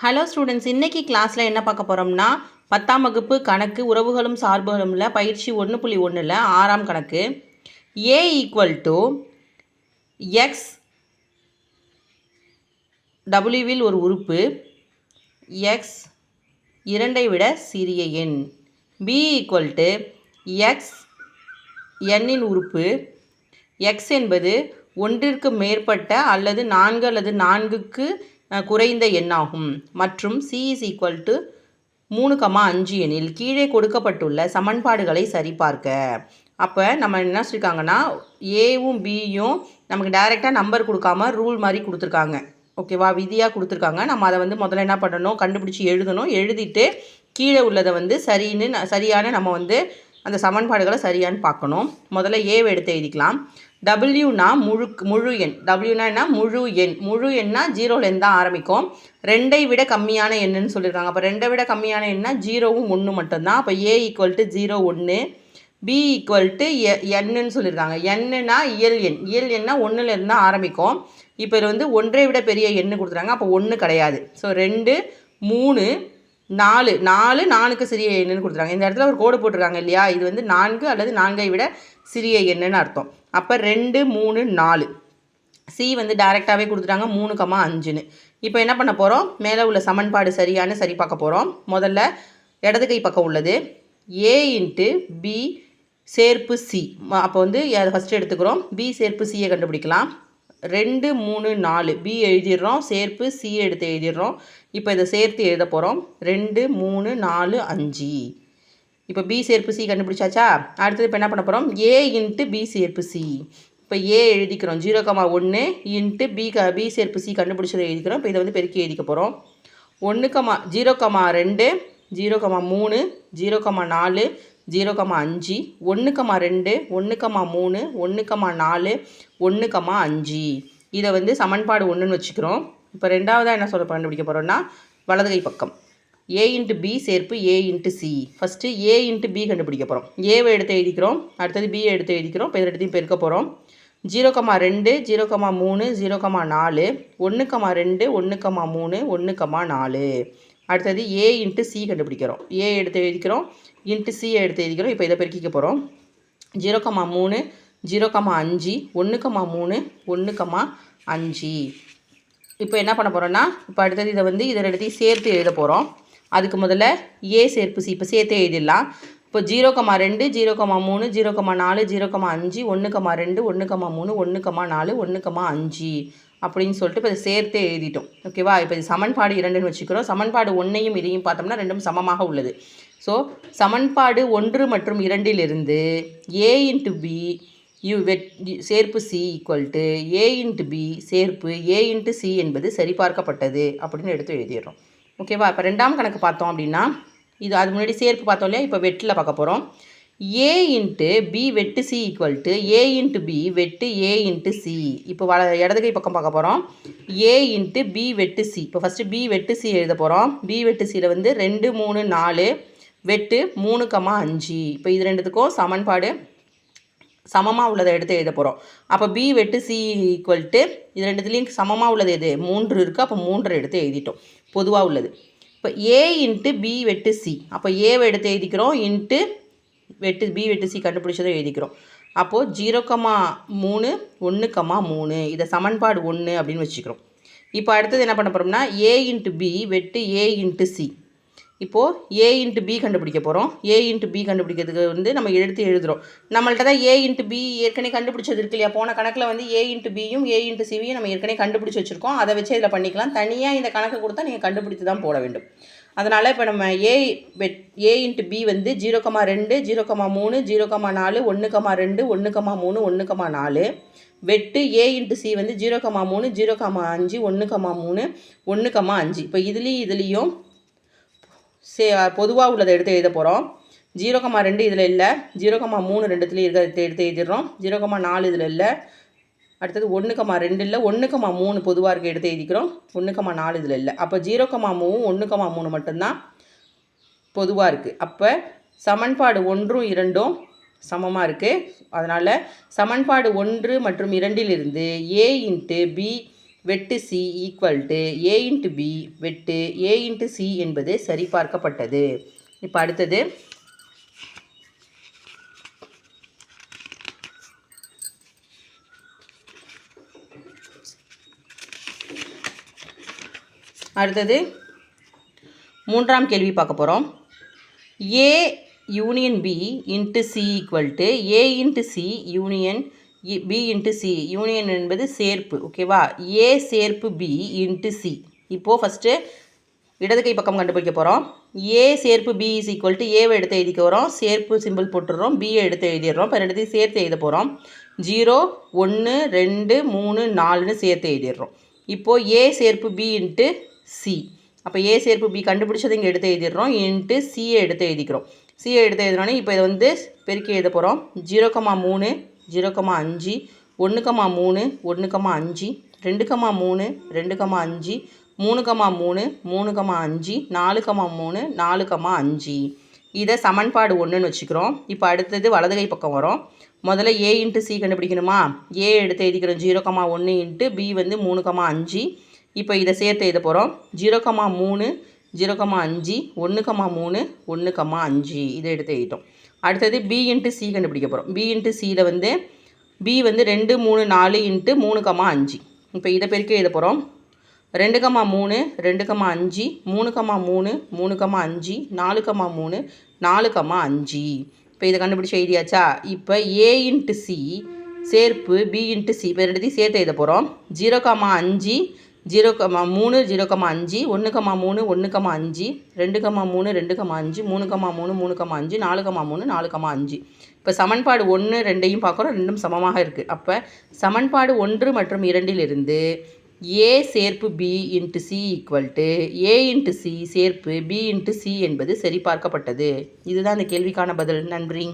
Hello students, இன்றைக்கி கிளாஸில் என்ன பார்க்க போகிறோம்னா 10ஆம் வகுப்பு கணக்கு உறவுகளும் சார்புகளும்ல பயிற்சி 1.1ல் 6ஆம் கணக்கு a = x wவில் ஒரு உறுப்பு x 2ஐ விட சிறிய எண், b = x n-இன் உறுப்பு x என்பது ஒன்றிற்கு மேற்பட்ட அல்லது 4 அல்லது 4க்கு குறைந்த எண்ணாகும் மற்றும் c = 3,5 எனில் கீழே கொடுக்கப்பட்டுள்ள சமன்பாடுகளை சரிபார்க்க. அப்போ நம்ம என்ன சொல்லியிருக்காங்கன்னா ஏவும் பியும் நமக்கு டைரெக்டாக நம்பர் கொடுக்காம ரூல் மாதிரி கொடுத்துருக்காங்க. ஓகேவா, விதியாக கொடுத்துருக்காங்க. நம்ம அதை முதல்ல என்ன பண்ணணும், கண்டுபிடிச்சி எழுதணும். எழுதிட்டு கீழே உள்ளதை சரியான நம்ம அந்த சமன்பாடுகளை சரியான்னு பார்க்கணும். முதல்ல ஏவை எடுத்து எழுதிக்கலாம். டபிள்யூனா முழு எண். டபிள்யூனா என்ன? முழு எண். முழு எண்ணா 0லேருந்து தான் ஆரம்பிக்கும். 2ஐ விட கம்மியான எண்ணுன்னு சொல்லியிருக்காங்க. அப்போ 2ஐ விட கம்மியான எண்ணா 0வும் 1 மட்டும்தான். அப்போ a = 0 1, b = n சொல்லியிருக்காங்க. n-னா இயல் எண். இயல் எண்ணா 1லேருந்து தான் ஆரம்பிக்கும். இப்போ இது 1ஐ விட பெரிய எண்ணு கொடுத்துருக்காங்க. அப்போ 1 கிடையாது. ஸோ 2 3 4 4க்கு சிறிய எண்ணுன்னு கொடுத்துருக்காங்க. இந்த இடத்துல ஒரு கோடு போட்டிருக்காங்க இல்லையா, இது 4 அல்லது 4ஐ விட சிறிய எண்ணுன்னு அர்த்தம். அப்போ 2 3 4. சி டைரெக்டாகவே கொடுத்துட்டாங்க 3,5ன்னு. இப்போ என்ன பண்ண போகிறோம், மேலே உள்ள சமன்பாடு சரியானு சரி பார்க்க போகிறோம். முதல்ல இடது கை பக்கம் உள்ளது a × b சேர்ப்பு c. அப்போ அதை ஃபஸ்ட்டு எடுத்துக்கிறோம். b சேர்ப்பு சியை கண்டுபிடிக்கலாம். 2 3 4 b எழுதிடுறோம், சேர்ப்பு c எடுத்து எழுதிடுறோம். இப்போ இதை சேர்த்து எழுத போகிறோம். 2 3 4 5. இப்போ b சேர்ப்பு c கண்டுபிடிச்சாச்சா? அடுத்தது இப்போ என்ன பண்ண போகிறோம், a × b சேர்ப்பு c. இப்போ a எழுதிக்கிறோம் 0,1 × b சேர்ப்பு c கண்டுபிடிச்சதை எழுதிக்கிறோம். இப்போ இதை பெருக்கி எழுதிக்க போகிறோம். 0,2 0,3 0,4 0,5 1,2 1,3 1,4 1,5. இதை சமன்பாடு 1ன்னு வச்சுக்கிறோம். இப்போ ரெண்டாவதாக என்ன கண்டுபிடிக்க போகிறோம்னா வலது கை பக்கம் a × b சேர்ப்பு a × c. First a × b கண்டுபிடிக்க போகிறோம். ஏவை எடுத்து எழுதிக்கிறோம், அடுத்தது b எடுத்து எழுதிக்கிறோம். இப்போ இதை எடுத்து பெருக்க போகிறோம். 0,2 0,3 0,4 1,2 1,3 1,4. அடுத்தது a × c கண்டுபிடிக்கிறோம். a எடுத்து எழுதிக்கிறோம், × c எடுத்து எழுதிக்கிறோம். இப்போ இதை பெருக்கிக்க போகிறோம். 0,3 0,5 1,3 1,5. இப்போ என்ன பண்ண போகிறோன்னா, இப்போ அடுத்தது இதை எடுத்து சேர்த்து எழுத போகிறோம். அதுக்கு முதல்ல a சேர்ப்பு c இப்போ சேர்த்து எழுதிடலாம். இப்போ 0,2 0,3 0,4 0,5 1,2 1,3 1,4 1,5 அப்படின்னு சொல்லிட்டு இப்போ இதை சேர்த்து எழுதிட்டோம். ஓகேவா, இப்போ இது சமன்பாடு 2ன்னு வச்சுக்கிறோம். சமன்பாடு 1ஐயும் இதையும் பார்த்தோம்னா ரெண்டும் சமமாக உள்ளது. ஸோ சமன்பாடு 1 மற்றும் 2லிருந்து a × b சேர்ப்பு c = a × b சேர்ப்பு a × c என்பது சரிபார்க்கப்பட்டது அப்படின்னு எடுத்து எழுதிடுறோம். ஓகேவா, இப்போ ரெண்டாம் கணக்கு பார்த்தோம் அப்படின்னா இது அது முன்னாடி சேர்ப்பு பார்த்தோம் இல்லையா, இப்போ வெட்டில் பார்க்க போகிறோம். a × b வெட்டு c = a × b வெட்டு a × c. இப்போ இடது கை பக்கம் பார்க்க போகிறோம். a × b வெட்டு c. இப்போ ஃபஸ்ட்டு b வெட்டு c எழுத போகிறோம். b வெட்டு ciயில் 2 3 4 வெட்டு 3,5. இப்போ இது ரெண்டுத்துக்கும் சமன்பாடு சமமாக உள்ளதை எடுத்து எழுத போகிறோம். அப்போ b வெட்டு c = இது ரெண்டுத்துலேயும் சமமாக உள்ளது எது, 3 இருக்குது. அப்போ 3 எடுத்து எழுதிட்டோம், பொதுவாக உள்ளது. இப்போ a × b வெட்டு c. அப்போ ஏவை எடுத்து எழுதிக்கிறோம், b வெட்டு c கண்டுபிடிச்சதை எழுதிக்கிறோம். அப்போது 0,3 1,3. இதை சமன்பாடு 1 அப்படின்னு வச்சுக்கிறோம். இப்போ அடுத்தது என்ன பண்ண போகிறோம்னா a × b வெட்டு a × c. இப்போது a × b கண்டுபிடிக்க போகிறோம். a × b கண்டுபிடிக்கிறதுக்கு நம்ம எடுத்து எழுதுகிறோம். நம்மள்ட்ட தான் a × b ஏற்கனவே கண்டுபிடிச்சது இருக்கு இல்லையா, போன கணக்கில் a × bயும் a × cயும் நம்ம ஏற்கனவே கண்டுபிடிச்சி வச்சுருக்கோம். அதை வச்சு இதில் பண்ணிக்கலாம். தனியாக இந்த கணக்கு கொடுத்தா நீங்கள் கண்டுபிடித்து தான் போட வேண்டும். அதனால் இப்போ நம்ம a × b 0,2 0,3 0,4 1,2 1,3 1,4 வெட்டு a × c 0,3 0,5 1,3 1,5. இப்போ இதுலேயும் பொதுவாக உள்ளதை எடுத்து எழுத போகிறோம். 0,2 இதில் இல்லை, 0,3 ரெண்டுத்துலேயும் இருக்கிறத எடுத்து எழுதிடுறோம். 0,4 இதில் இல்லை, அடுத்தது 1,2 இல்லை, 1,3 பொதுவாக இருக்க எடுத்து எழுதிக்கிறோம். 1,4 இதில் இல்லை. அப்போ 0,3 1,3 மட்டும்தான் பொதுவாக இருக்குது. அப்போ சமன்பாடு 1ம் 2ம் சமமாக இருக்குது. அதனால் சமன்பாடு 1 மற்றும் 2லிருந்து a × b வெட்டு C equal to A into B வெட்டு ஏ இன்ட்டு சி என்பது சரிபார்க்கப்பட்டது. இப்போ அடுத்தது மூன்றாம் கேள்வி பார்க்க போகிறோம். A union B into C equal to A into C union B into C. Union என்பது சேர்ப்பு, ஓகேவா? ஏ சேர்ப்பு பி இன்ட்டு சி. இப்போது ஃபஸ்ட்டு இடது கை பக்கம் கண்டுபிடிக்க போகிறோம். ஏ சேர்ப்பு பி இஸ் ஈக்குவல் டு ஏவை எடுத்து எழுதிக்க வரோம், சேர்ப்பு சிம்பிள் போட்டுடுறோம், பியை எடுத்து எழுதிடுறோம். இப்போ ரெண்டுத்தையும் சேர்த்து எழுத போகிறோம். 0 1 2 3 4ன்னு சேர்த்து எழுதிடுறோம். இப்போது ஏ சேர்ப்பு பி இன்ட்டு சி. அப்போ ஏ சேர்ப்பு பி கண்டுபிடிச்சது இங்கே எடுத்து எழுதிடுறோம், இன்ட்டு சியை எடுத்து எழுதிக்கிறோம். சியை எடுத்து எழுதினோடனே இப்போ இதை வந்து பெருக்கி எழுத போகிறோம். 0,3 0,5 1,3 1,5 2,3 2,5 3,3 3,5 4,3 4,5. இதை சமன்பாடு 1ன்னு வச்சுக்கிறோம். இப்போ அடுத்தது வலது கை பக்கம் வரும். முதல்ல ஏ இன்ட்டு சி கண்டுபிடிக்கணுமா? ஏ எடுத்து எழுதிக்கிறோம். 0,1 இன்ட்டு பி வந்து 3,5. இப்போ இதை சேர்த்து எழுத போகிறோம். 0,3 0,5 1,3 1,5 இதை எடுத்து எழுதிட்டோம். அடுத்தது பி இன்ட்டு சி கண்டுபிடிக்க போகிறோம். பி இன்ட்டு சியில் வந்து பி வந்து 2 3 4 இன்ட்டு 3,5. இப்போ இதை பெருக்கி எழுத போகிறோம். 2,3 2,5 3,3 3,5 4,3 4,5. இப்போ இதை கண்டுபிடிச்சி எழுதியாச்சா? இப்போ ஏ இன்ட்டு சி சேர்ப்பு பி இன்ட்டு சி இப்போ ரெண்டுத்தையும் சேர்த்து எழுத போகிறோம். 0,5 0,3 0,5 1,3 1,5 2,3 2,5 3,3 3,5 4,3 4,5. இப்போ சமன்பாடு 1 2ஐயும் பார்க்குறோம், ரெண்டும் சமமாக இருக்குது. அப்போ சமன்பாடு 1 மற்றும் 2லிருந்து ஏ சேர்ப்பு B into C equal to A into C சேர்ப்பு பி இன்ட்டு சி என்பது சரிபார்க்கப்பட்டது. இதுதான் இந்த கேள்விக்கான பதில். நன்றி.